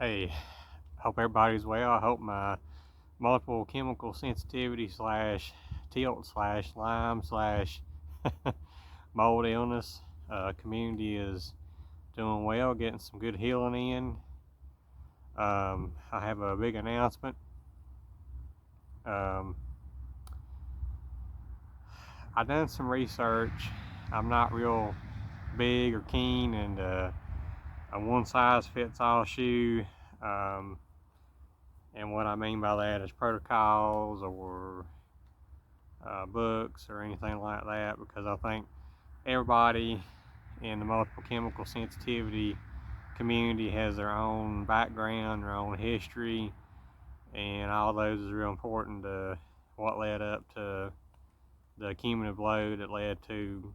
Hey, hope everybody's well. I hope my multiple chemical sensitivity slash tilt slash Lyme slash mold illness community is doing well, getting some good healing in. I have a big announcement. Um, I've done some research. I'm not real big or keen and a one size fits all shoe. And what I mean by that is protocols or books or anything like that, because I think everybody in the multiple chemical sensitivity community has their own background, their own history, and all those is real important to what led up to the cumulative load that led to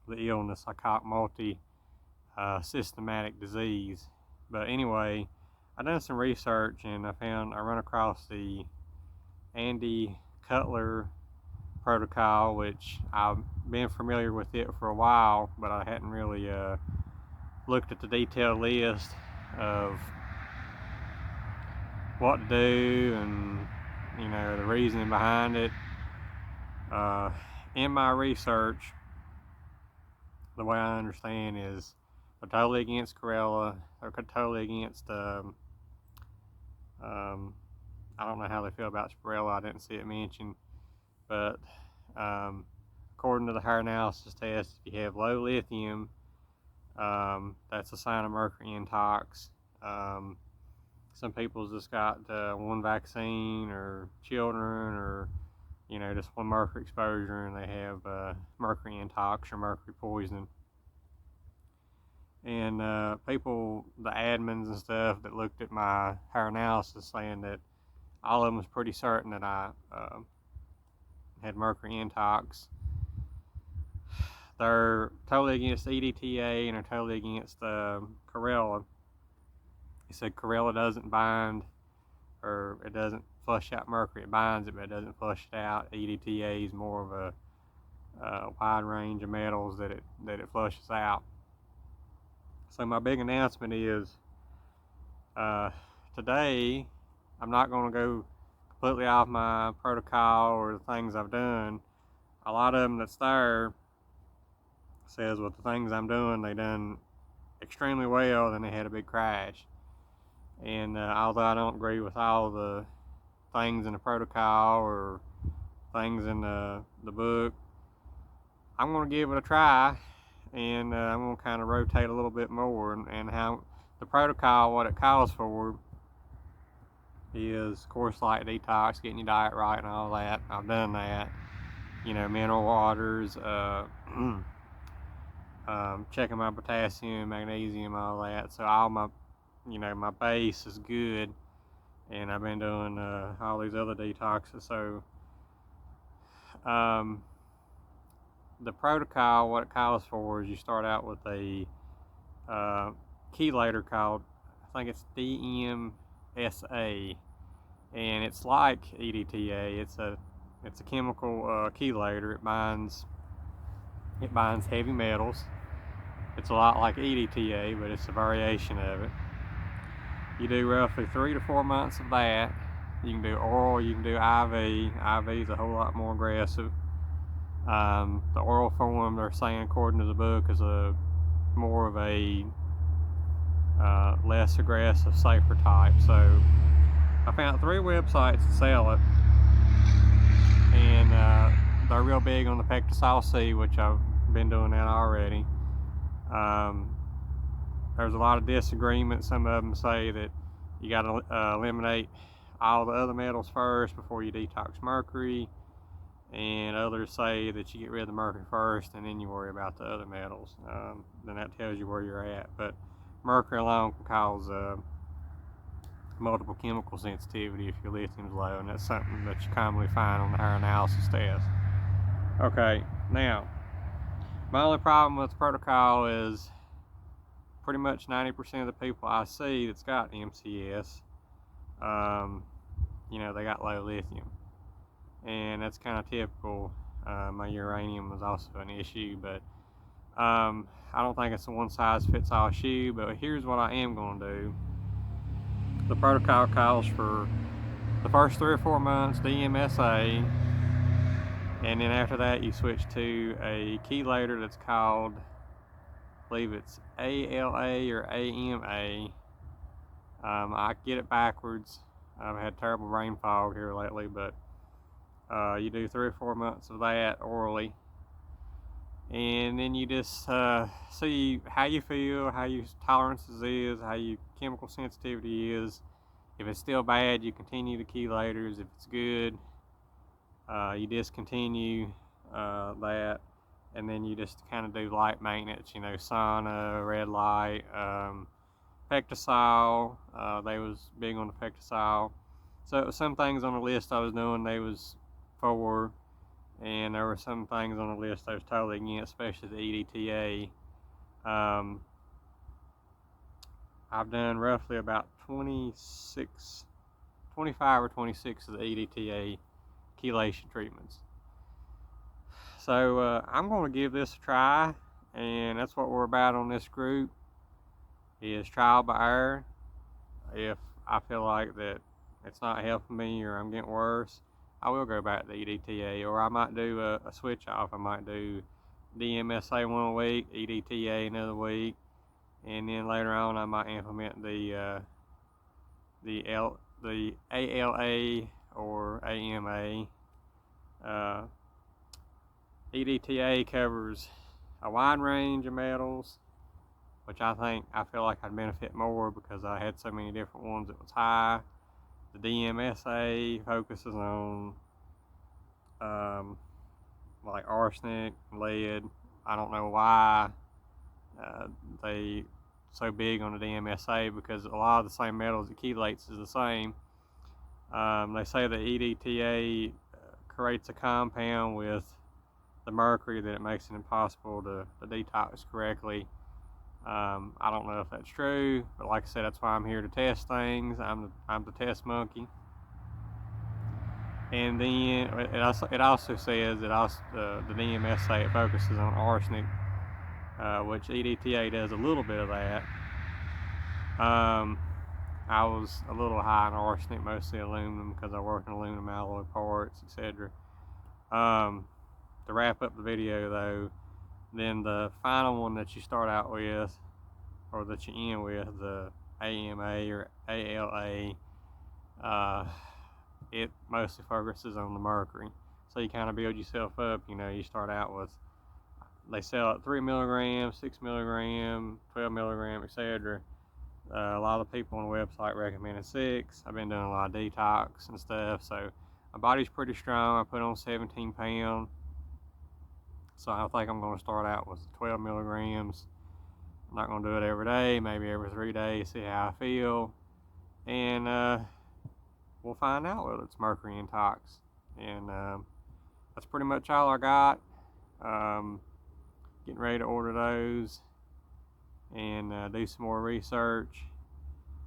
the illness I call systematic disease. But anyway, I done some research and I run across the Cutler protocol, which I've been familiar with it for a while, but I hadn't really looked at the detailed list of what to do and the reasoning behind it. In my research, the way I understand is they're totally against Corella. They're totally against I don't know how they feel about Sporella. I didn't see it mentioned, but according to the hair analysis test, if you have low lithium, that's a sign of mercury intox. Some people's just got one vaccine or children or just one mercury exposure and they have mercury intox or mercury poisoning. And people, the admins and stuff that looked at my hair analysis, saying that all of them was pretty certain that I had mercury intox. They're totally against EDTA and they're totally against Corella. He said Corella doesn't bind, or it doesn't flush out mercury. It binds it, but it doesn't flush it out. EDTA is more of a wide range of metals that it flushes out. So my big announcement is today I'm not going to go completely off my protocol or the things I've done. A lot of them that's there says with the things I'm doing, they done extremely well, then they had a big crash. And although I don't agree with all the things in the protocol or things in the book, I'm going to give it a try, and I'm going to kind of rotate a little bit more. And how the protocol, what it calls for is, of course, like detox, getting your diet right and all that. I've done that. Mineral waters, checking my potassium, magnesium, all that. So all my, my base is good, and I've been doing all these other detoxes. So the protocol, what it calls for is you start out with a chelator called, I think it's DMSA, and it's like EDTA. It's a chemical chelator. It binds heavy metals. It's a lot like EDTA, but it's a variation of it. You do roughly 3 to 4 months of that. You can do oral, you can do IV. IV is a whole lot more aggressive. The oral form, they're saying, according to the book, is more of a less aggressive, safer type. So I found 3 websites that sell it, and they're real big on the Pectosol C, which I've been doing that already. There's a lot of disagreement. Some of them say that you got to eliminate all the other metals first before you detox mercury, and others say that you get rid of the mercury first and then you worry about the other metals. Then that tells you where you're at. But mercury alone can cause multiple chemical sensitivity if your lithium's low, and that's something that you commonly find on the hair analysis test. Okay, now my only problem with the protocol is pretty much 90% of the people I see that's got MCS, they got low lithium, and that's kind of typical. My uranium was also an issue, but I don't think it's a one size fits all shoe. But here's what I am going to do. the protocol calls for the first 3 or 4 months DMSA, and then after that you switch to a chelator that's called, I believe it's ALA or AMA. I get it backwards. I've had terrible brain fog here lately, but you do 3 or 4 months of that orally, and then you just see how you feel, how your tolerances is, how your chemical sensitivity is. If it's still bad, you continue the chelators. If it's good, you discontinue that, and then you just kind of do light maintenance, sauna, red light, Pectosol. They was big on the Pectosol. So some things on the list I was doing they was for, and there were some things on the list I was totally against, especially the EDTA. I've done roughly about 25 or 26 of the EDTA chelation treatments. So I'm going to give this a try, and that's what we're about on this group, is trial by error. If I feel like that it's not helping me or I'm getting worse, I will go back to the EDTA, or I might do a switch off. I might do DMSA one week, EDTA another week, and then later on I might implement the ALA or AMA. EDTA covers a wide range of metals, which I feel like I'd benefit more because I had so many different ones that was high. The DMSA focuses on like arsenic, lead. I don't know why they so big on the DMSA, because a lot of the same metals it chelates is the same. They say the EDTA creates a compound with the mercury that it makes it impossible to detox correctly. I don't know if that's true, but like I said, that's why I'm here to test things. I'm the test monkey. And then it also says that the DMSA focuses on arsenic, which EDTA does a little bit of that. I was a little high in arsenic, mostly aluminum, because I work in aluminum alloy parts, etc. To wrap up the video though, then the final one that you start out with, or that you end with, the AMA or ALA, it mostly focuses on the mercury. So you kind of build yourself up. You start out with, they sell at 3 milligrams, 6 milligrams, 12 milligrams, etc. A lot of people on the website recommended 6. I've been doing a lot of detox and stuff, so my body's pretty strong. I put on 17 pounds. So I think I'm going to start out with 12 milligrams. I'm not going to do it every day, maybe every 3 days, see how I feel. And we'll find out whether it's mercury intox. And that's pretty much all I got. Getting ready to order those and do some more research.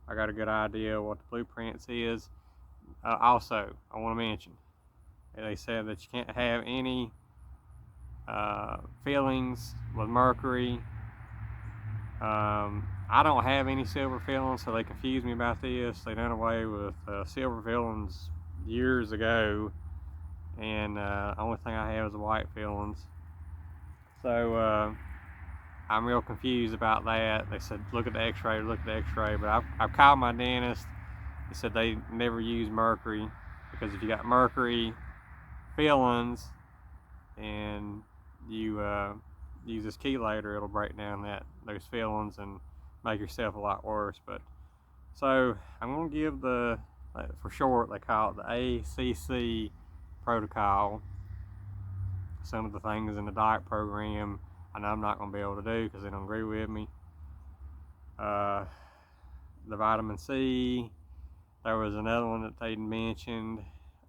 I got a good idea of what the blueprints is. Also, I want to mention, they said that you can't have any fillings with mercury. I don't have any silver fillings, so they confused me about this. They done away with silver fillings years ago, and the only thing I have is the white fillings. So I'm real confused about that. They said look at the x-ray, but I've called my dentist. He said they never use mercury, because if you got mercury fillings and you use this chelator, it'll break down those fillings and make yourself a lot worse. But so I'm going to give for short, they call it the ACC protocol. Some of the things in the diet program I know I'm not going to be able to do because they don't agree with me. The vitamin C, there was another one that they'd mentioned.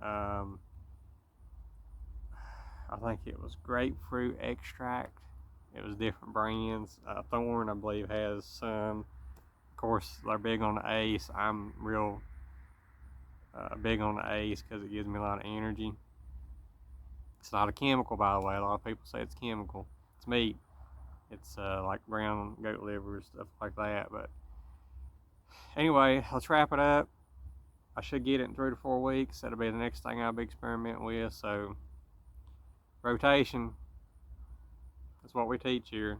I think it was grapefruit extract. It was different brands. Thorn, I believe, has some. Of course, they're big on the ACE. I'm real big on the ACE because it gives me a lot of energy. It's not a chemical, by the way. A lot of people say it's chemical. It's meat. It's like brown goat liver, stuff like that. But anyway, let's wrap it up. I should get it in 3 to 4 weeks. That'll be the next thing I'll be experimenting with. So, rotation is what we teach here.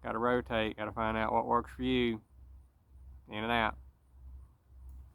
Got to rotate. Got to find out what works for you. In and out.